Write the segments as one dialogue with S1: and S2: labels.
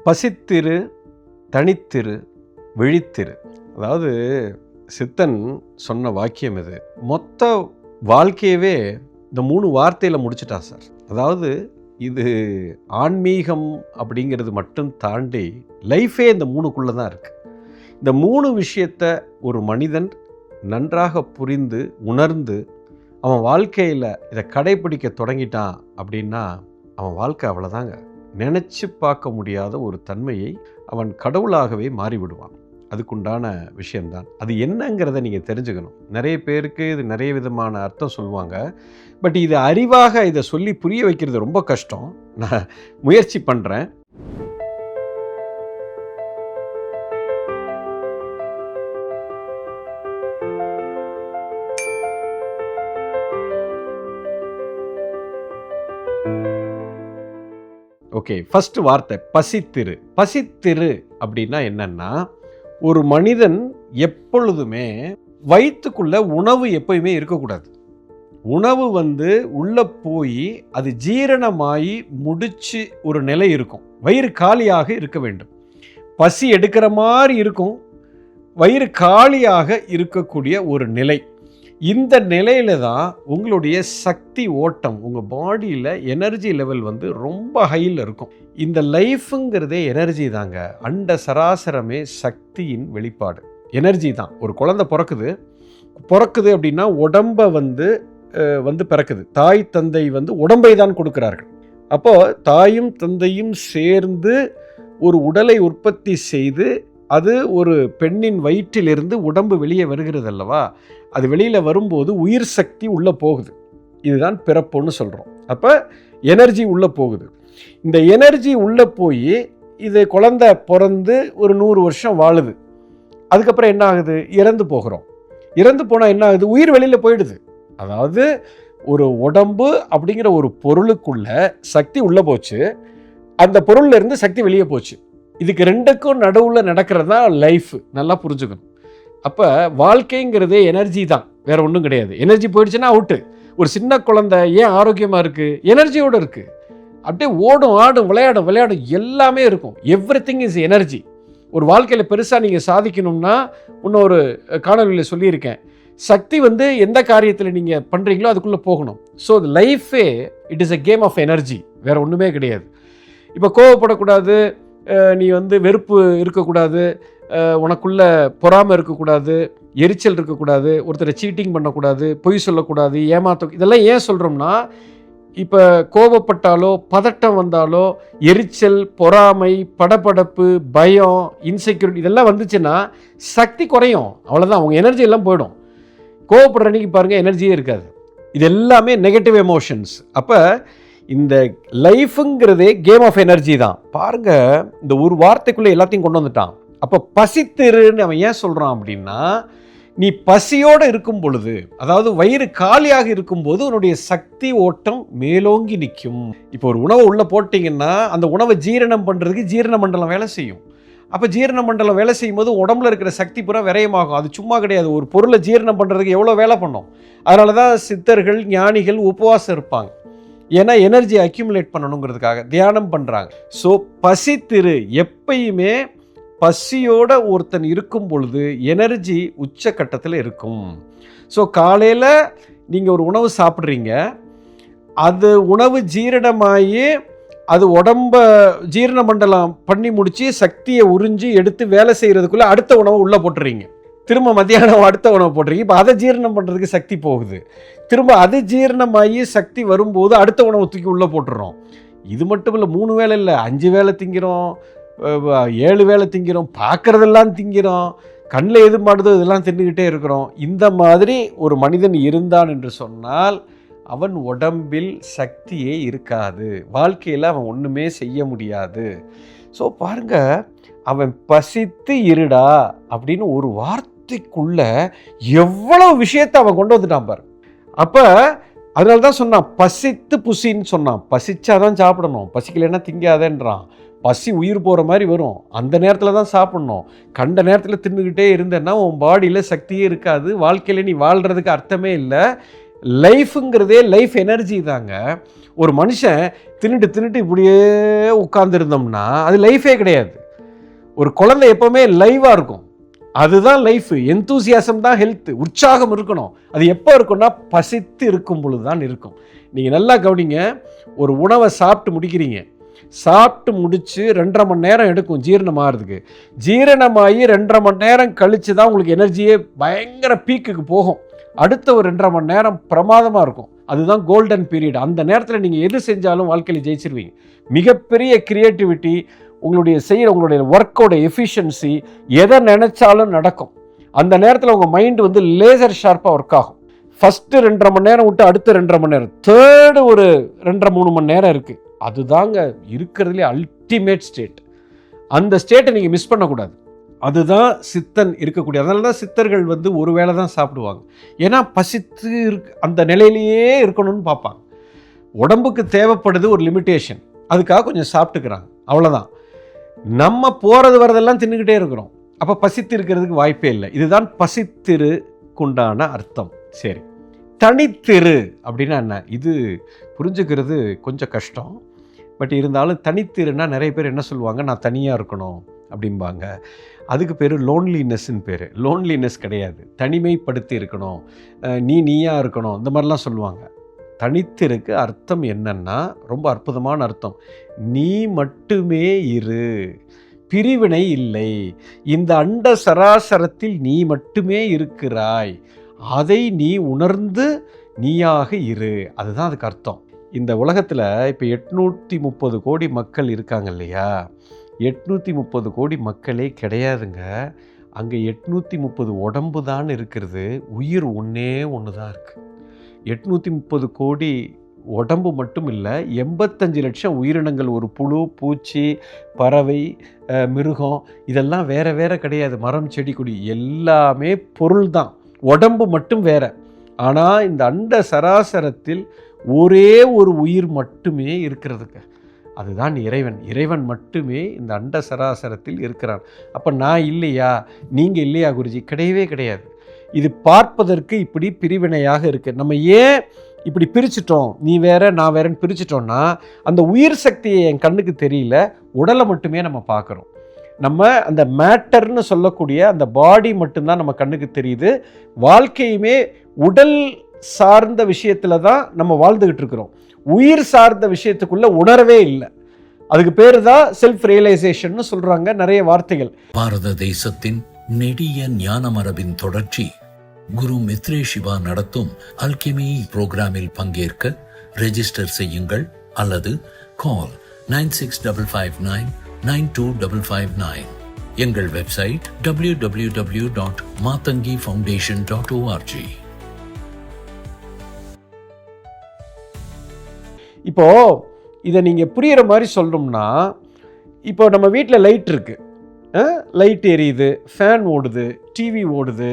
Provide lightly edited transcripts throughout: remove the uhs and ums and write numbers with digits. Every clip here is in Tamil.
S1: பசித்திரு, தனித்திரு, விழித்திரு. அதாவது சித்தன் சொன்ன வாக்கியம் இது. மொத்த வாழ்க்கையவே இந்த 3 வார்த்தையில் முடிச்சிட்டா சார். அதாவது இது ஆன்மீகம் அப்படிங்கிறது மட்டும் தாண்டி லைஃபே இந்த 3க்குள்ளே தான் இருக்குது. இந்த 3 விஷயத்தை ஒரு மனிதன் நன்றாக புரிந்து உணர்ந்து அவன் வாழ்க்கையில் இதை கடைப்பிடிக்க தொடங்கிட்டான் அப்படின்னா அவன் வாழ்க்கை அவ்வளோதாங்க. நினச்சி பார்க்க முடியாத ஒரு தன்மையை அவன் கடவுளாகவே மாறிவிடுவான். அதுக்குண்டான விஷயம்தான். அது என்னங்கிறத நீங்கள் தெரிஞ்சுக்கணும். நிறைய பேருக்கு இது நிறைய விதமான அர்த்தம் சொல்லுவாங்க. பட் இது அறிவாக இதை சொல்லி புரிய வைக்கிறது ரொம்ப கஷ்டம். நான் முயற்சி பண்ணுறேன். ஓகே, ஃபர்ஸ்ட் வார்த்தை பசித்திரு. பசித்திரு அப்படின்னா என்னன்னா, ஒரு மனிதன் எப்பொழுதுமே வயிற்றுக்குள்ள உணவு எப்பயுமே இருக்கக்கூடாது. உணவு உள்ளே போய் அது ஜீரணமாகி முடிச்சு ஒரு நிலை இருக்கும். வயிறு காலியாக இருக்க வேண்டும். பசி எடுக்கிற மாதிரி இருக்கும், வயிறு காலியாக இருக்கக்கூடிய ஒரு நிலை. இந்த நிலையில தான் உங்களுடைய சக்தி ஓட்டம், உங்கள் பாடியில் எனர்ஜி லெவல் ரொம்ப ஹையில் இருக்கும். இந்த லைஃபுங்கிறதே எனர்ஜி தாங்க. அண்ட சராசரமே சக்தியின் வெளிப்பாடு, எனர்ஜி தான். ஒரு குழந்தை பிறக்குது அப்படின்னா உடம்பை பிறக்குது. தாய் தந்தை உடம்பை தான் கொடுக்கிறார்கள். அப்போது தாயும் தந்தையும் சேர்ந்து ஒரு உடலை உற்பத்தி செய்து அது ஒரு பெண்ணின் வயிற்றிலிருந்து உடம்பு வெளியே வருகிறது அல்லவா? அது வெளியில் வரும்போது உயிர் சக்தி உள்ளே போகுது. இதுதான் பிறப்புன்னு சொல்கிறோம். அப்போ எனர்ஜி உள்ளே போகுது. இந்த எனர்ஜி உள்ளே போய் இது குழந்தை பிறந்து ஒரு 100 வருஷம் வாழுது. அதுக்கப்புறம் என்ன ஆகுது? இறந்து போகிறோம். இறந்து போனால் என்ன ஆகுது? உயிர் வெளியில் போயிடுது. அதாவது ஒரு உடம்பு அப்படிங்கிற ஒரு பொருளுக்குள்ள சக்தி உள்ளே போச்சு, அந்த பொருள்ல இருந்து சக்தி வெளியே போச்சு. இதுக்கு ரெண்டுக்கும் நடுவில் நடக்கிறது தான் லைஃப். நல்லா புரிஞ்சுக்கணும். அப்போ வாழ்க்கைங்கிறதே எனர்ஜி தான், வேற ஒன்றும் கிடையாது. எனர்ஜி போயிடுச்சுன்னா அவுட்டு. ஒரு சின்ன குழந்தை ஏன் ஆரோக்கியமாக இருக்குது? எனர்ஜியோடு இருக்குது. அப்படியே ஓடும், ஆடும், விளையாடும், எல்லாமே இருக்கும். Everything is energy. ஒரு வாழ்க்கையில் பெருசாக நீங்கள் சாதிக்கணும்னா, இன்னொரு காணொலியில் சொல்லியிருக்கேன், சக்தி எந்த காரியத்தில் நீங்கள் பண்ணுறீங்களோ அதுக்குள்ளே போகணும். ஸோ லைஃபே it is a game of energy, வேற ஒன்றுமே கிடையாது. இப்போ கோவப்படக்கூடாது, நீ வெறுப்பு இருக்கக்கூடாது, உனக்குள்ள பொறாமை இருக்கக்கூடாது, எரிச்சல் இருக்கக்கூடாது, ஒருத்தரை சீட்டிங் பண்ணக்கூடாது, பொய் சொல்லக்கூடாது, இதெல்லாம் ஏன் சொல்கிறோம்னா, இப்போ கோபப்பட்டாலோ பதட்டம் வந்தாலோ எரிச்சல், பொறாமை, படபடப்பு, பயம், இன்செக்யூரிட்டி இதெல்லாம் வந்துச்சுன்னா சக்தி குறையும். அவ்வளோதான், அவங்க எனர்ஜி எல்லாம் போயிடும். கோவப்படுற அன்னைக்கு பாருங்கள், எனர்ஜியே இருக்காது. இது எல்லாமே நெகட்டிவ் எமோஷன்ஸ். அப்போ இந்த லைஃபுங்கிறதே கேம் ஆஃப் எனர்ஜி தான். பாருங்க, இந்த ஒரு வார்த்தைக்குள்ளே எல்லாத்தையும் கொண்டு வந்துட்டான். அப்போ பசித்திருன்னு அவன் ஏன் சொல்கிறான் அப்படின்னா, நீ பசியோடு இருக்கும் பொழுது, அதாவது வயிறு காலியாக இருக்கும்போது உன்னுடைய சக்தி ஓட்டம் மேலோங்கி நிற்கும். இப்போ ஒரு உணவை உள்ளே போட்டிங்கன்னா அந்த உணவை ஜீரணம் பண்ணுறதுக்கு ஜீரண மண்டலம் வேலை செய்யும். அப்போ ஜீரண மண்டலம் வேலை செய்யும் போது உடம்புல இருக்கிற சக்தி பூரா விரயமாகும். அது சும்மா கிடையாது. ஒரு பொருளை ஜீரணம் பண்ணுறதுக்கு எவ்வளோ வேலை பண்ணோம். அதனால தான் சித்தர்கள், ஞானிகள் உபவாசம் இருப்பாங்க. ஏன்னா எனர்ஜி அக்யூமுலேட் பண்ணணுங்கிறதுக்காக தியானம் பண்ணுறாங்க. ஸோ பசித்திரு, எப்பயுமே பசியோட ஒருத்தன் இருக்கும் பொழுது எனர்ஜி உச்சக்கட்டத்தில் இருக்கும். ஸோ காலையில் நீங்கள் ஒரு உணவு சாப்பிட்றீங்க, அது உணவு ஜீரணமாகி அது உடம்ப ஜீரண மண்டலம் பண்ணி முடித்து சக்தியை உறிஞ்சி எடுத்து வேலை செய்கிறதுக்குள்ளே அடுத்த உணவை உள்ளே போட்டுறீங்க. திரும்ப மத்தியானம் அடுத்த உணவு போட்டுறீங்க. இப்போ அதை ஜீரணம் பண்ணுறதுக்கு சக்தி போகுது. திரும்ப அது ஜீரணமாகி சக்தி வரும்போது அடுத்த உணவு தூக்கி உள்ளே போட்டுறோம். இது மட்டும் இல்லை, 3 வேளை இல்லை, 5 வேளை திங்கிறோம், 7 வேளை திங்கிறோம், பார்க்குறதெல்லாம் திங்கிறோம், கண்ணில் எது மாடுதோ இதெல்லாம் தின்னுக்கிட்டே இருக்கிறோம். இந்த மாதிரி ஒரு மனிதன் இருந்தான் என்று சொன்னால் அவன் உடம்பில் சக்தியே இருக்காது. வாழ்க்கையில் அவன் ஒன்றுமே செய்ய முடியாது. ஸோ பாருங்க, அவன் பசித்து இருடா அப்படின்னு ஒரு வார்த்தைக்குள்ள எவ்வளோ விஷயத்தை அவன் கொண்டு வந்துட்டான் பாரு. அப்போ அதனால தான் சொன்னான் பசித்து புசின்னு சொன்னான். பசிச்சாதான் சாப்பிடணும், பசிக்கலைன்னா திங்காதேன்றான். பசி உயிர் போகிற மாதிரி வரும், அந்த நேரத்தில் தான் சாப்பிட்ணும். கண்ட நேரத்தில் தின்னுக்கிட்டே இருந்தேன்னா உன் பாடியில் சக்தியே இருக்காது. வாழ்க்கையில் நீ வாழ்கிறதுக்கு அர்த்தமே இல்லை. லைஃபுங்கிறதே லைஃப் எனர்ஜி தாங்க. ஒரு மனுஷன் தின்னுட்டு இப்படியே உட்கார்ந்துருந்தோம்னா அது லைஃபே கிடையாது. ஒரு குழந்தை எப்போவுமே லைவாக இருக்கும், அதுதான் லைஃப். எந்தூசியாசம் தான் ஹெல்த். உற்சாகம் இருக்கணும். அது எப்போ இருக்கும்னா பசித்து இருக்கும் பொழுது தான் இருக்கும். நீங்கள் நல்லா கவனிங்க, ஒரு உணவை சாப்பிட்டு முடிக்கிறீங்க, சாப்பிட்டு முடித்து 2.5 மணி நேரம் எடுக்கும் ஜீரணமாகிறதுக்கு. ஜீரணமாகி 2.5 மணி நேரம் கழித்து தான் உங்களுக்கு எனர்ஜியே பயங்கர பீக்குக்கு போகும். அடுத்த ஒரு 2.5 மணி நேரம் பிரமாதமாக இருக்கும். அதுதான் கோல்டன் பீரியட். அந்த நேரத்தில் நீங்கள் எது செஞ்சாலும் வாழ்க்கையில் ஜெயிச்சிருவீங்க. மிகப்பெரிய கிரியேட்டிவிட்டி, உங்களுடைய ஒர்க்கோட எஃபிஷியன்சி, எதை நினைச்சாலும் நடக்கும். அந்த நேரத்தில் உங்கள் மைண்டு லேசர் ஷார்ப்பாக ஒர்க் ஆகும். ஃபஸ்ட்டு 2.5 மணி நேரம் விட்டு அடுத்த 2.5 மணி நேரம், தேர்டு ஒரு 2.5-3 மணி நேரம் இருக்குது. அதுதாங்க இருக்கிறதுலே அல்டிமேட் ஸ்டேட். அந்த ஸ்டேட்டை நீங்கள் மிஸ் பண்ணக்கூடாது. அதுதான் சித்தன் இருக்கக்கூடிய. அதனால தான் சித்தர்கள் ஒரு வேளை தான் சாப்பிடுவாங்க. ஏன்னா பசித்து அந்த நிலையிலேயே இருக்கணும்னு பார்ப்பாங்க. உடம்புக்கு தேவைப்படுது ஒரு லிமிட்டேஷன், அதுக்காக கொஞ்சம் சாப்பிட்டுக்கிறாங்க, அவ்வளோதான். நம்ம போகிறது வரதெல்லாம் தின்னுக்கிட்டே இருக்கிறோம். அப்போ பசித்து இருக்கிறதுக்கு வாய்ப்பே இல்லை. இதுதான் பசித்திருக்குண்டான அர்த்தம். சரி, தனித்திரு அப்படின்னா என்ன? இது புரிஞ்சுக்கிறது கொஞ்சம் கஷ்டம். பட் இருந்தாலும் தனித்திருன்னா நிறைய பேர் என்ன சொல்லுவாங்க, நான் தனியாக இருக்கணும் அப்படிம்பாங்க. அதுக்கு பேர் லோன்லினஸ்ன்னு பேர். லோன்லினஸ் கிடையாது, தனிமைப்படுத்தி இருக்கணும், நீயாக இருக்கணும், இந்த மாதிரிலாம் சொல்லுவாங்க. தனித்திருக்கு அர்த்தம் என்னன்னா ரொம்ப அற்புதமான அர்த்தம். நீ மட்டுமே இரு, பிரிவினை இல்லை. இந்த அண்ட சராசரத்தில் நீ மட்டுமே இருக்கிறாய், அதை நீ உணர்ந்து நீயாக இரு. அதுதான் அதுக்கு அர்த்தம். இந்த உலகத்தில் இப்போ 830 கோடி மக்கள் இருக்காங்க இல்லையா? 830 கோடி மக்களே கிடையாதுங்க. அங்கே 830 உடம்பு தான் இருக்கிறது, உயிர் ஒன்றே ஒன்று தான் இருக்குது. 830 கோடி உடம்பு மட்டும் இல்லை, 85 லட்சம் உயிரினங்கள். ஒரு புழு, பூச்சி, பறவை, மிருகம், இதெல்லாம் வேற வேற கிடையாது. மரம், செடி, கொடி எல்லாமே பொருள் தான், உடம்பு மட்டும் வேற. ஆனால் இந்த அண்ட சராசரத்தில் ஒரே ஒரு உயிர் மட்டுமே இருக்கிறதுக்கு, அதுதான் இறைவன். இறைவன் மட்டுமே இந்த அண்ட சராசரத்தில் இருக்கிறான். அப்போ நான் இல்லையா, நீங்கள் இல்லையா குருஜி? கிடையவே கிடையாது. இது பார்ப்பதற்கு இப்படி பிரிவினையாக இருக்குது. நம்ம ஏன் இப்படி பிரிச்சிட்டோம், நீ வேற நான் வேறன்னு பிரிச்சிட்டோம்னா, அந்த உயிர் சக்தியை என் கண்ணுக்கு தெரியல, உடலை மட்டுமே நம்ம பார்க்குறோம். நம்ம அந்த மேட்டர்னு சொல்லக்கூடிய அந்த பாடி மட்டும்தான் நம்ம கண்ணுக்கு தெரியுது. வாழ்க்கையுமே உடல் சார்ந்த விஷயத்தில் தான் நம்ம வாழ்ந்துக்கிட்டு இருக்கிறோம். உயிர் சார்ந்த விஷயத்துக்குள்ள உணரவே இல்லை. அதுக்கு பேர் தான் செல்ஃப் ரியலைசேஷன் சொல்றாங்க நிறைய வார்த்தைகள்.
S2: பாரத தேசத்தின் நெடிய ஞான மரபின் தொடர்ச்சி குரு மித்ரே சிவா நடத்தும் அல்கெமி புரோகிராமில் பங்கேற்க ரெஜிஸ்டர் செய்யுங்கள் அல்லது கால் 9655992559. எங்கள் வெப்சைட் www.matangifoundation.org.
S1: இப்போ இதை நீங்கள் புரிகிற மாதிரி சொல்லணும்னா, இப்போ நம்ம வீட்டில் லைட் இருக்குது, லைட் எரியுது, ஃபேன் ஓடுது, டிவி ஓடுது,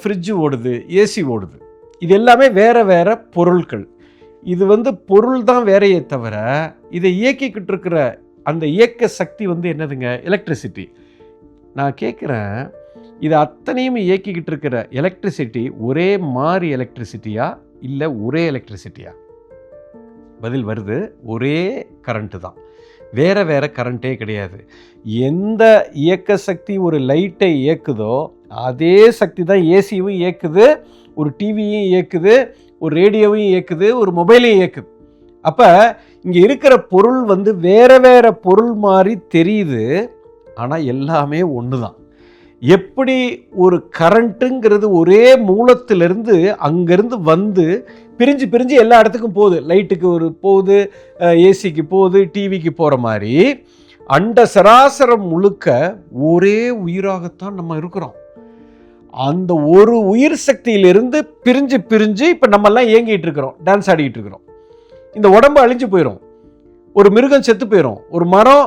S1: ஃப்ரிட்ஜு ஓடுது, ஏசி ஓடுது. இது எல்லாமே வேறு வேறு பொருட்கள். இது பொருள் தான் வேறையே தவிர இதை இயக்கிக்கிட்டு இருக்கிற அந்த இயக்க சக்தி என்னதுங்க? எலக்ட்ரிசிட்டி. நான் கேட்குறேன், இது அத்தனையும் இயக்கிக்கிட்டு இருக்கிற எலக்ட்ரிசிட்டி ஒரே மாதிரி எலக்ட்ரிசிட்டியா இல்லை ஒரே எலக்ட்ரிசிட்டியா? பதில் வருது, ஒரே கரண்ட்டு தான், வேறு வேறு கரண்ட்டே கிடையாது. எந்த இயக்க சக்தி ஒரு லைட்டை இயக்குதோ அதே சக்தி தான் ஏசியும் இயக்குது, ஒரு டிவியும் இயக்குது, ஒரு ரேடியோவையும் இயக்குது, ஒரு மொபைலையும் இயக்குது. அப்போ இங்கே இருக்கிற பொருள் வேறு வேறு பொருள் மாதிரி தெரியுது, ஆனால் எல்லாமே ஒன்று தான். எப்படி ஒரு கரண்ட்டுங்கிறது ஒரே மூலத்திலிருந்து அங்கேருந்து பிரிஞ்சு பிரிஞ்சு எல்லா இடத்துக்கும் போகுது, லைட்டுக்கு ஒரு போகுது, ஏசிக்கு போகுது, டிவிக்கு போகிற மாதிரி அண்ட சராசரம் முழுக்க ஒரே உயிராகத்தான் நம்ம இருக்கிறோம். அந்த ஒரு உயிர் சக்தியிலிருந்து பிரிஞ்சு பிரிஞ்சு இப்போ நம்மெல்லாம் இயங்கிட்டு இருக்கிறோம், டான்ஸ் ஆடிக்கிட்டு இருக்கிறோம். இந்த உடம்பு அழிஞ்சு போயிடும், ஒரு மிருகம் செத்து போயிடும், ஒரு மரம்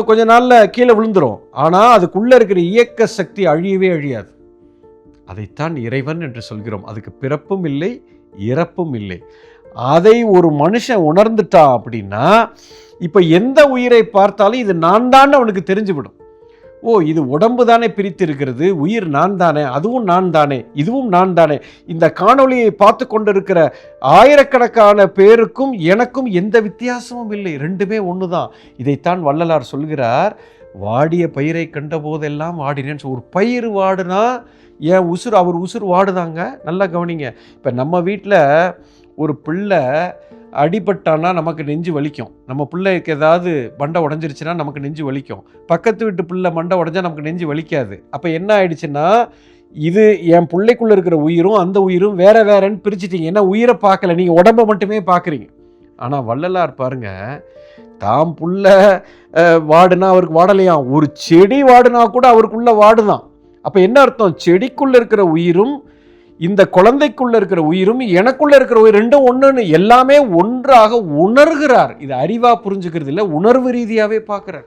S1: கொஞ்ச நாளில் கீழே விழுந்துடும். ஆனால் அதுக்குள்ளே இருக்கிற இயக்க சக்தி அழியவே அழியாது. அதைத்தான் இறைவன் என்று சொல்கிறோம். அதுக்கு பிறப்பும் இல்லை, இறப்பும் இல்லை. அதை ஒரு மனுஷன் உணர்ந்துட்டான் அப்படின்னா, இப்போ எந்த உயிரை பார்த்தாலும் இது நான் தான் அவனுக்கு தெரிஞ்சுவிடும். ஓ இது உடம்பு தானே பிரித்து இருக்கிறது, உயிர் நான் தானே, அதுவும் நான் தானே, இதுவும் நான் தானே. இந்த காணொளியை பார்த்து கொண்டிருக்கிற ஆயிரக்கணக்கான பேருக்கும் எனக்கும் எந்த வித்தியாசமும் இல்லை, ரெண்டுமே ஒன்று தான். இதைத்தான் வள்ளலார் சொல்கிறார், வாடிய பயிரை கண்ட போதெல்லாம் வாடினேன்னு. ஒரு பயிர் வாடுனா என் உசுறு அவர் உசுறு வாடுதாங்க. நல்லா கவனிங்க. இப்போ நம்ம வீட்டில் ஒரு பிள்ளை அடிபட்டானா நமக்கு நெஞ்சு வலிக்கும், நம்ம பிள்ளைக்கு ஏதாவது மண்டை உடஞ்சிருச்சுன்னா நமக்கு நெஞ்சு வலிக்கும். பக்கத்து வீட்டு பிள்ளை மண்டை உடஞ்சா நமக்கு நெஞ்சு வலிக்காது. அப்போ என்ன ஆயிடுச்சுன்னா, இது என் பிள்ளைக்குள்ளே இருக்கிற உயிரும் அந்த உயிரும் வேற வேறன்னு பிரிச்சுட்டீங்க. ஏன்னா உயிரை பார்க்கல, நீங்கள் உடம்பை மட்டுமே பார்க்குறீங்க. ஆனால் வள்ளலார் பாருங்க, தாம் புள்ள வாடுனா அவருக்கு வாடலையாம், ஒரு செடி வாடுனா கூட அவருக்குள்ள வாடுதான். அப்போ என்ன அர்த்தம், செடிக்குள்ளே இருக்கிற உயிரும் இந்த குழந்தைக்குள்ள இருக்கிற உயிரும் எனக்குள்ள இருக்கிற உயிர் ரெண்டும் ஒன்றுன்னு எல்லாமே ஒன்றாக உணர்கிறார். இது அறிவா புரிஞ்சுக்கிறது இல்லை, உணர்வு ரீதியாகவே பார்க்குறார்.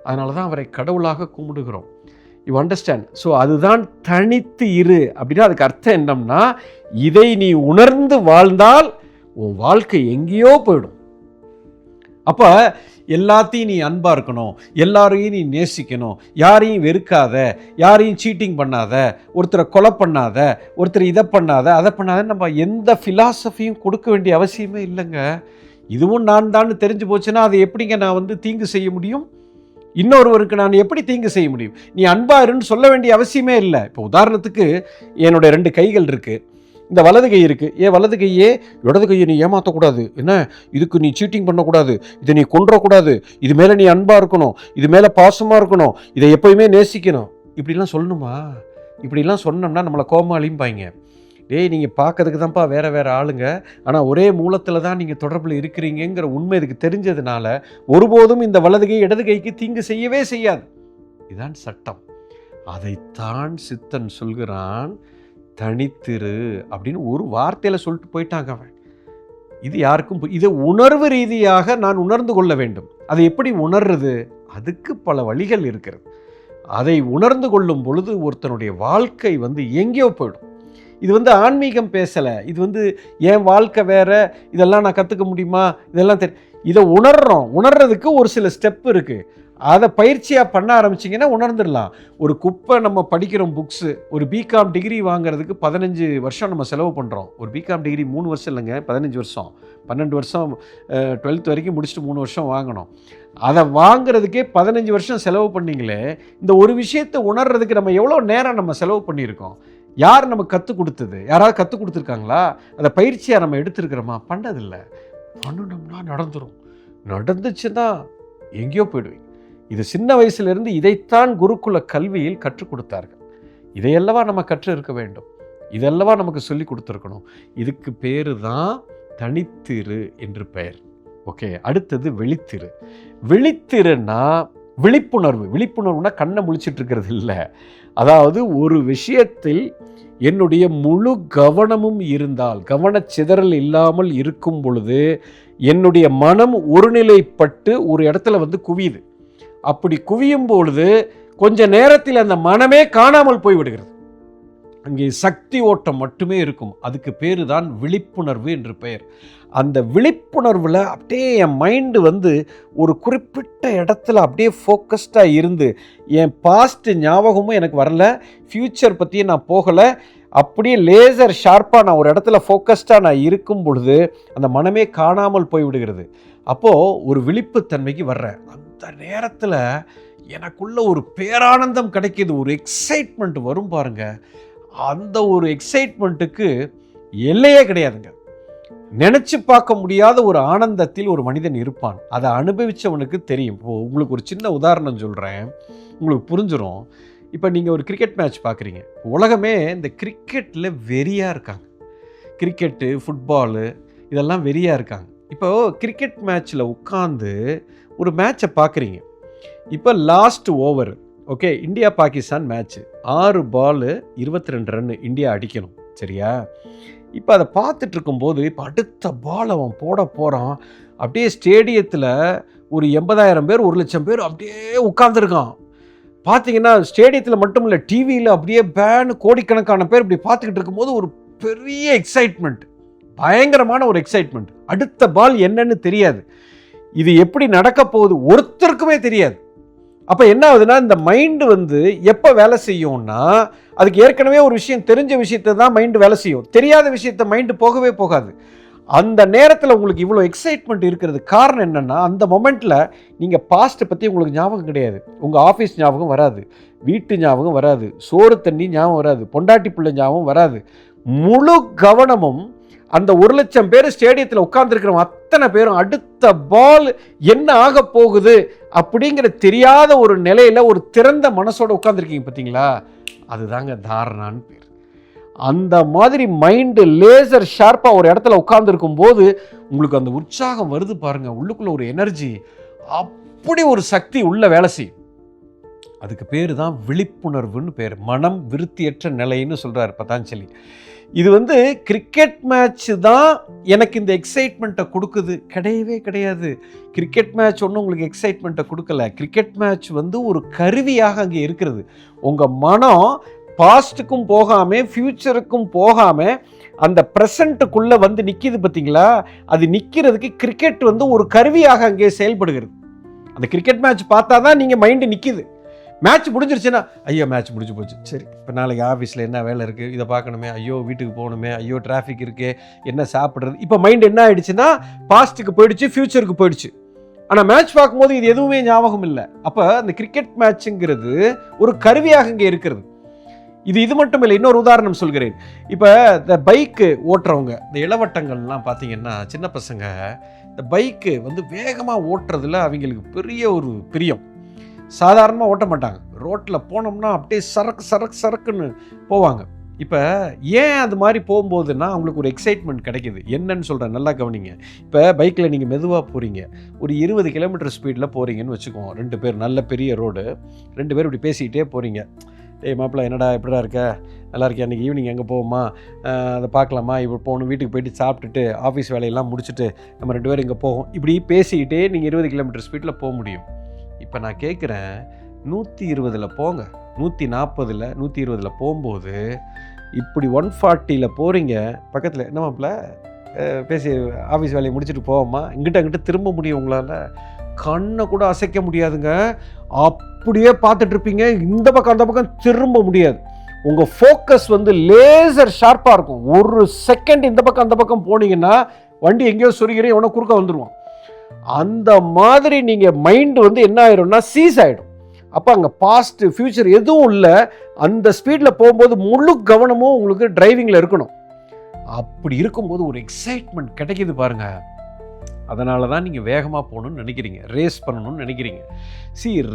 S1: அதனால தான் அவரை கடவுளாக கும்பிடுகிறோம். You understand? ஸோ அதுதான் தனித்து இரு அப்படின்னா அதுக்கு அர்த்தம் என்னம்னா, இதை நீ உணர்ந்து வாழ்ந்தால் உன் வாழ்க்கை எங்கேயோ போயிடும். அப்போ எல்லாத்தையும் நீ அன்பாக இருக்கணும், எல்லாரையும் நீ நேசிக்கணும், யாரையும் வெறுக்காத, யாரையும் சீட்டிங் பண்ணாத, ஒருத்தரை கொலை பண்ணாத, ஒருத்தர் இதை பண்ணாத அதை பண்ணாத, நம்ம எந்த ஃபிலாசபியும் கொடுக்க வேண்டிய அவசியமே இல்லைங்க. இதுவும் நான் தான் தெரிஞ்சு போச்சுன்னா அதை எப்படிங்க நான் தீங்கு செய்ய முடியும்? இன்னொருவருக்கு நான் எப்படி தீங்கு செய்ய முடியும்? நீ அன்பாருன்னு சொல்ல வேண்டிய அவசியமே இல்லை. இப்போ உதாரணத்துக்கு என்னுடைய 2 கைகள் இருக்குது, இந்த வலது கை இருக்குது. வலது கையே இடது கையை நீ ஏமாற்றக்கூடாது, என்ன இதுக்கு நீ சீட்டிங் பண்ணக்கூடாது, இதை நீ கொன்றக்கூடாது, இது மேலே நீ அன்பாக இருக்கணும், இது மேலே பாசமாக இருக்கணும், இதை எப்போயுமே நேசிக்கணும், இப்படிலாம் சொல்லணுமா? இப்படிலாம் சொன்னோம்னா நம்மளை கோமாளிம்பாங்க. டேய் நீங்கள் பார்க்கறதுக்கு தான்ப்பா வேறு வேறு ஆளுங்க, ஆனால் ஒரே மூலத்தில் தான் நீங்கள் தொடர்பில் இருக்கிறீங்கிற உண்மை இதுக்கு தெரிஞ்சதுனால ஒருபோதும் இந்த வலது கை இடது கைக்கு தீங்கு செய்யவே செய்யாது. இதுதான் சட்டம். அதைத்தான் சித்தன் சொல்கிறான், தனித்திரு அப்படின்னு ஒரு வார்த்தையில் சொல்லிட்டு போயிட்டாங்க அவன். இது யாருக்கும் இதை உணர்வு ரீதியாக நான் உணர்ந்து கொள்ள வேண்டும். அதை எப்படி உணர்றது? அதுக்கு பல வழிகள் இருக்கிறது. அதை உணர்ந்து கொள்ளும் பொழுது ஒருத்தனுடைய வாழ்க்கை எங்கேயோ போயிடும். இது ஆன்மீகம் பேசலை, இது என் வாழ்க்கை வேற, இதெல்லாம் நான் கற்றுக்க முடியுமா, இதெல்லாம் இதை உணர்றதுக்கு ஒரு சில ஸ்டெப் இருக்குது. அதை பயிற்சியாக பண்ண ஆரம்பிச்சிங்கன்னா உணர்ந்துடலாம். ஒரு குப்பை நம்ம படிக்கிறோம் புக்ஸு, ஒரு பிகாம் டிகிரி வாங்குறதுக்கு 15 வருஷம் நம்ம செலவு பண்ணுறோம். ஒரு பிகாம் டிகிரி 3 வருஷம் இல்லைங்க, 15 வருஷம், 12 வருஷம் 12th வரைக்கும் முடிச்சுட்டு 3 வருஷம் வாங்கணும். அதை வாங்குறதுக்கே 15 வருஷம் செலவு பண்ணிங்களே, இந்த ஒரு விஷயத்தை உணர்றதுக்கு நம்ம எவ்வளோ நேரம் நம்ம செலவு பண்ணியிருக்கோம்? யார் நமக்கு கற்றுக் கொடுத்தது? யாராவது கற்றுக் கொடுத்துருக்காங்களா? அதை பயிற்சியாக நம்ம எடுத்துருக்கிறோமா? பண்ணதில்லை. பண்ணணும்னா நடந்துடும். நடந்துச்சுன்னா எங்கேயோ போயிடுவீங்க. இது சின்ன வயசுலேருந்து இதைத்தான் குருகுல கல்வியில் கற்றுக் கொடுத்தார்கள். இதையல்லவா நம்ம கற்று இருக்க வேண்டும், இதெல்லவா நமக்கு சொல்லி கொடுத்துருக்கணும். இதுக்கு பேர் தான் தனித்திரு என்று பெயர். ஓகே, அடுத்தது விழித்திரு. விழித்திருன்னா விழிப்புணர்வு. விழிப்புணர்வுனா கண்ணை முழிச்சிட்டு இருக்கிறது இல்லை. அதாவது ஒரு விஷயத்தில் என்னுடைய முழு கவனமும் இருந்தால், கவனச்சிதறல் இல்லாமல் இருக்கும் பொழுது என்னுடைய மனம் ஒருநிலைப்பட்டு ஒரு இடத்துல குவியுது. அப்படி குவியும் பொழுது கொஞ்ச நேரத்தில் அந்த மனமே காணாமல் போய்விடுகிறது. அங்கே சக்தி ஓட்டம் மட்டுமே இருக்கும். அதுக்கு பேர் தான் விழிப்புணர்வு என்று பெயர். அந்த விழிப்புணர்வில் அப்படியே என் மைண்டு ஒரு குறிப்பிட்ட இடத்துல அப்படியே ஃபோக்கஸ்டாக இருந்து, என் பாஸ்ட் ஞாபகமும் எனக்கு வரல, ஃப்யூச்சர் பற்றியும் நான் போகலை, அப்படியே லேசர் ஷார்ப்பாக நான் ஒரு இடத்துல ஃபோக்கஸ்டாக நான் இருக்கும் பொழுது அந்த மனமே காணாமல் போய்விடுகிறது. அப்போது ஒரு விழிப்புத்தன்மைக்கு வர்றேன். அந்த நேரத்தில் எனக்குள்ள ஒரு பேரானந்தம் கிடைக்கிது, ஒரு எக்ஸைட்மெண்ட் வரும் பாருங்க. அந்த ஒரு எக்ஸைட்மெண்ட்டுக்கு எல்லையே கிடையாதுங்க. நினச்சி பார்க்க முடியாத ஒரு ஆனந்தத்தில் ஒரு மனிதன் இருப்பான். அதை அனுபவித்தவனுக்கு தெரியும். இப்போ உங்களுக்கு ஒரு சின்ன உதாரணம் சொல்கிறேன், உங்களுக்கு புரிஞ்சிடும். இப்போ நீங்கள் ஒரு கிரிக்கெட் மேட்ச் பார்க்குறீங்க. உலகமே இந்த கிரிக்கெட்டில் வெறியாக இருக்காங்க. கிரிக்கெட்டு, ஃபுட்பாலு இதெல்லாம் வெறியாக இருக்காங்க. இப்போது கிரிக்கெட் மேட்ச்சில் உட்காந்து ஒரு மேட்சை பார்க்குறீங்க. இப்போ last over, okay, India Pakistan match, 6 பால் 22 ரன்னு இந்தியா அடிக்கணும், சரியா? இப்போ அதை பார்த்துட்டு இருக்கும்போது இப்போ அடுத்த பால் அவன் போட போகிறான். அப்படியே ஸ்டேடியத்தில் ஒரு 80,000 பேர் 1,00,000 பேர் அப்படியே உட்காந்துருக்கான். பார்த்தீங்கன்னா ஸ்டேடியத்தில் மட்டும் இல்லை, டிவியில் அப்படியே கோடிக்கணக்கான பேர் இப்படி பார்த்துக்கிட்டு இருக்கும்போது ஒரு பெரிய எக்ஸைட்மெண்ட், பயங்கரமான ஒரு எக்ஸைட்மெண்ட். அடுத்த பால் என்னன்னு தெரியாது, இது எப்படி நடக்க போகுது ஒருத்தருக்குமே தெரியாது. அப்போ என்ன ஆகுதுன்னா, இந்த மைண்டு வந்து எப்போ வேலை செய்யும்னா, அதுக்கு ஏற்கனவே ஒரு விஷயம், தெரிஞ்ச விஷயத்தை தான் மைண்டு வேலை செய்யும். தெரியாத விஷயத்தை மைண்டு போகவே போகாது. அந்த நேரத்தில் உங்களுக்கு இவ்வளோ எக்ஸைட்மெண்ட் இருக்கிறது காரணம் என்னென்னா, அந்த மொமெண்ட்டில் நீங்கள் பாஸ்ட்டை பற்றி உங்களுக்கு ஞாபகம் கிடையாது. உங்கள் ஆஃபீஸ் ஞாபகம் வராது, வீட்டு ஞாபகம் வராது, சோறு தண்ணி ஞாபகம் வராது, பொண்டாட்டி பிள்ளை ஞாபகம் வராது. முழு கவனமும் அந்த 1,00,000 பேர் ஸ்டேடியத்தில் உட்கார்ந்துருக்கிறவங்க அத்தனை பேரும் அடுத்த பால் என்ன ஆக போகுது அப்படிங்கிற தெரியாத ஒரு நிலையில் ஒரு திறந்த மனசோட உட்கார்ந்துருக்கீங்க பார்த்தீங்களா, அதுதாங்க தாரணான்னு பேர். அந்த மாதிரி மைண்டு லேசர் ஷார்ப்பாக ஒரு இடத்துல உட்கார்ந்துருக்கும் போது உங்களுக்கு அந்த உற்சாகம் வருது பாருங்க, உள்ளுக்குள்ள ஒரு எனர்ஜி, அப்படி ஒரு சக்தி உள்ள வேலை செய்யும். அதுக்கு பேர் தான் விழிப்புணர்வுன்னு பேர். மனம் விருத்தியற்ற நிலைன்னு சொல்கிறார் பதாஞ்சலி. இது வந்து கிரிக்கெட் மேட்ச் தான் எனக்கு இந்த எக்ஸைட்மெண்ட்டை கொடுக்குது, கிடையவே கிடையாது. கிரிக்கெட் மேட்ச் ஒன்றும் உங்களுக்கு எக்ஸைட்மெண்ட்டை கொடுக்கல. கிரிக்கெட் மேட்ச் வந்து ஒரு கருவியாக அங்கே இருக்கிறது. உங்கள் மனம் பாஸ்ட்டுக்கும் போகாமல் ஃப்யூச்சருக்கும் போகாமல் அந்த ப்ரெசண்ட்டுக்குள்ளே வந்து நிற்கிது பார்த்தீங்களா, அது நிற்கிறதுக்கு கிரிக்கெட் வந்து ஒரு கருவியாக அங்கே செயல்படுகிறது. அந்த கிரிக்கெட் மேட்ச் பார்த்தா தான் நீங்கள் மைண்டு நிற்கிது. மேட்ச் முடிஞ்சிருச்சுன்னா, ஐயோ மேட்ச் முடிஞ்சு போச்சு, சரி இப்போ நாளைக்கு ஆஃபீஸில் என்ன வேலை இருக்குது, இதை பார்க்கணுமே, ஐயோ வீட்டுக்கு போகணுமே, ஐயோ டிராஃபிக் இருக்கே, என்ன சாப்பிட்றது. இப்போ மைண்ட் என்ன ஆகிடுச்சுன்னா, பாஸ்ட்டுக்கு போயிடுச்சு, ஃப்யூச்சருக்கு போயிடுச்சு. ஆனால் மேட்ச் பார்க்கும்போது இது எதுவுமே ஞாபகம் இல்லை. அப்போ அந்த கிரிக்கெட் மேட்ச்சுங்கிறது ஒரு கருவியாக இங்கே இருக்கிறது. இது மட்டும் இல்லை, இன்னொரு உதாரணம் சொல்கிறேன். இப்போ இந்த பைக்கு ஓட்டுறவங்க, இந்த இளவட்டங்கள்லாம் பார்த்தீங்கன்னா, சின்ன பசங்க இந்த பைக்கு வந்து வேகமாக ஓட்டுறதுல அவங்களுக்கு பெரிய ஒரு பிரியம். சாதாரணமாக ஓட்ட மாட்டாங்க, ரோட்டில் போனோம்னா அப்படியே சரக்கு சரக்கு சரக்குன்னு போவாங்க. இப்போ ஏன் அது மாதிரி போகும்போதுன்னா அவங்களுக்கு ஒரு எக்ஸைட்மெண்ட் கிடைக்கிது. என்னன்னு சொல்கிறேன், நல்லா கவனிங்க. இப்போ பைக்கில் நீங்கள் மெதுவாக போகிறீங்க, ஒரு 20 கிலோமீட்டர் ஸ்பீடில் போகிறீங்கன்னு வச்சுக்கோங்க. 2 பேர், நல்ல பெரிய ரோடு, 2 பேர் இப்படி பேசிக்கிட்டே போகிறீங்க. டேய் மாப்பிள்ள என்னடா எப்படிடா இருக்க, நல்லா இருக்கியா, அன்றைக்கி ஈவினிங் எங்கே போவோமா, அதை பார்க்கலாமா, இப்போ போகணும், வீட்டுக்கு போயிட்டு சாப்பிட்டுட்டு ஆஃபீஸ் வேலையெல்லாம் முடிச்சுட்டு நம்ம 2 பேரும் இங்கே போவோம். இப்படி பேசிக்கிட்டே நீங்கள் 20 கிலோமீட்டர் ஸ்பீடில் போக முடியும். இப்போ நான் கேட்குறேன், 120 போங்க, 140 120 போகும்போது இப்படி 140 போகிறீங்க, பக்கத்தில் என்ன மாப்பிள்ள பேசி ஆஃபீஸ் வேலையை முடிச்சுட்டு போவோமா, அங்கிட்ட திரும்ப முடியும் உங்களால்? கண்ணை கூட அசைக்க முடியாதுங்க, அப்படியே பார்த்துட்ருப்பீங்க. இந்த பக்கம் அந்த பக்கம் திரும்ப முடியாது. உங்கள் ஃபோக்கஸ் வந்து லேசர் ஷார்ப்பாக இருக்கும். ஒரு செகண்ட் இந்த பக்கம் அந்த பக்கம் போனீங்கன்னா வண்டி எங்கேயோ சொருகிறேன், எவனோ குறுக்க வந்துடுவான். அந்த மாதிரி நீங்கள் மைண்டு வந்து என்ன ஆயிடும்னா சீஸ் ஆகிடும். அப்போ அங்கே பாஸ்ட் ஃப்யூச்சர் எதுவும் இல்லை. அந்த ஸ்பீடில் போகும்போது முழு கவனமும் உங்களுக்கு டிரைவிங்கில் இருக்கணும். அப்படி இருக்கும்போது ஒரு எக்ஸைட்மெண்ட் கிடைக்கிது பாருங்க. அதனால தான் நீங்கள் வேகமாக போகணுன்னு நினைக்கிறீங்க, ரேஸ் பண்ணணும்னு நினைக்கிறீங்க.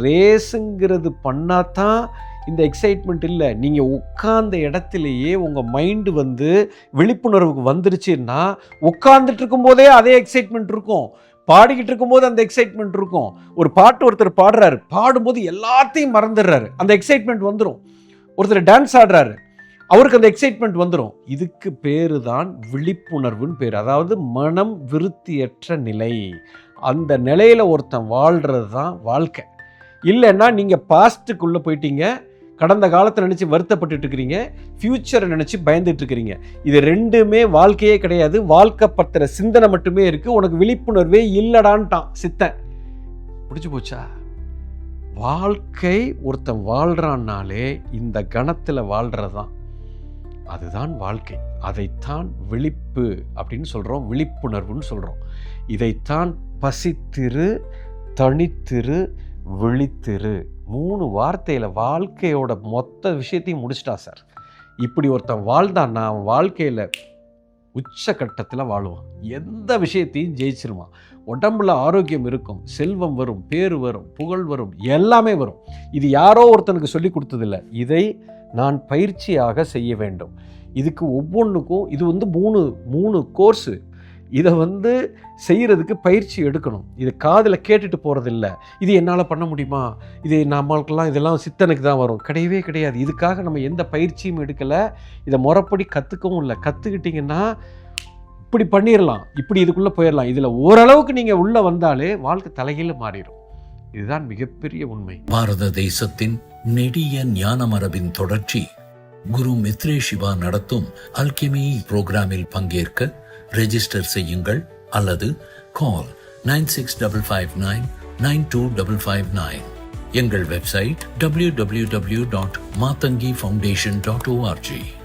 S1: ரேஸுங்கிறது பண்ணால் தான் இந்த எக்ஸைட்மெண்ட் இல்லை. நீங்கள் உட்கார்ந்த இடத்துலையே உங்கள் மைண்டு வந்து விழிப்புணர்வுக்கு வந்துருச்சுன்னா, உட்கார்ந்துட்டு இருக்கும்போதே அதே எக்ஸைட்மெண்ட் இருக்கும், பாடிக்கிட்டு இருக்கும்போது அந்த எக்ஸைட்மெண்ட் இருக்கும். ஒரு பாட்டு ஒருத்தர் பாடுறாரு, பாடும்போது எல்லாத்தையும் மறந்துடுறாரு, அந்த எக்ஸைட்மெண்ட் வந்துடும். ஒருத்தர் டான்ஸ் ஆடுறாரு, அவருக்கு அந்த எக்ஸைட்மெண்ட் வந்துடும். இதுக்கு பேரு தான் விழிப்புணர்வுன்னு பேர். அதாவது மனம் விருத்தியற்ற நிலை. அந்த நிலையில் ஒருத்தன் வாழ்கிறது தான் வாழ்க்கை. இல்லைன்னா நீங்கள் பாஸ்ட்டுக்குள்ளே போயிட்டீங்க, கடந்த காலத்தை நினச்சி வருத்தப்பட்டு இருக்கிறீங்க, ஃப்யூச்சரை நினச்சி பயந்துட்டு இருக்கிறீங்க. இது ரெண்டுமே வாழ்க்கையே கிடையாது. வாழ்க்கை பத்திர சிந்தனை மட்டுமே இருக்குது. உனக்கு விழிப்புணர்வே இல்லடான்ட்டான் சித்தன். பிடிச்சி போச்சா? வாழ்க்கை ஒருத்தன் வாழ்கிறான்னாலே இந்த கணத்தில் வாழ்கிறது தான், அதுதான் வாழ்க்கை. அதைத்தான் விழிப்பு அப்படின்னு சொல்கிறோம், விழிப்புணர்வுன்னு சொல்கிறோம். இதைத்தான் பசித்திரு, தனித்திரு, விழித்திரு, 3 வார்த்தையில் வாழ்க்கையோட மொத்த விஷயத்தையும் முடிச்சிட்டா சார். இப்படி ஒருத்தன் வாழ்ந்தான்னா அவன் வாழ்க்கையில் உச்சக்கட்டத்தில் வாழுவான், எந்த விஷயத்தையும் ஜெயிச்சிருவான். உடம்புல ஆரோக்கியம் இருக்கும், செல்வம் வரும், பேர் வரும், புகழ் வரும், எல்லாமே வரும். இது யாரோ ஒருத்தனுக்கு சொல்லி கொடுத்ததில்லை, இதை நான் பயிற்சியாக செய்ய வேண்டும். இதுக்கு ஒவ்வொன்றுக்கும் இது வந்து 3 கோர்ஸு. இதை வந்து செய்கிறதுக்கு பயிற்சி எடுக்கணும். இது காதில் கேட்டுட்டு போகிறதில்ல. இது என்னால் பண்ண முடியுமா, இது நம்மளுக்கெல்லாம் இதெல்லாம் சித்தனுக்கு தான் வரும், கிடையவே கிடையாது. இதுக்காக நம்ம எந்த பயிற்சியும் எடுக்கலை, இதை முறைப்படி கற்றுக்கவும் இல்லை. கற்றுக்கிட்டிங்கன்னா இப்படி பண்ணிடலாம், இப்படி இதுக்குள்ளே போயிடலாம். இதில் ஓரளவுக்கு நீங்கள் உள்ளே வந்தாலே வாழ்க்கை தலைகீழ மாறிடும். இதுதான் மிகப்பெரிய உண்மை.
S2: பாரத தேசத்தின் நெடிய ஞான மரபின் தொடர்ச்சி குரு மித்ரே சிவா நடத்தும் அல்கெமி புரோகிராமில் பங்கேற்க ரெஜிஸ்டர் செய்யுங்கள் அல்லது கால் 9655992559. எங்கள் வெப்சைட் www.matangifoundation.org.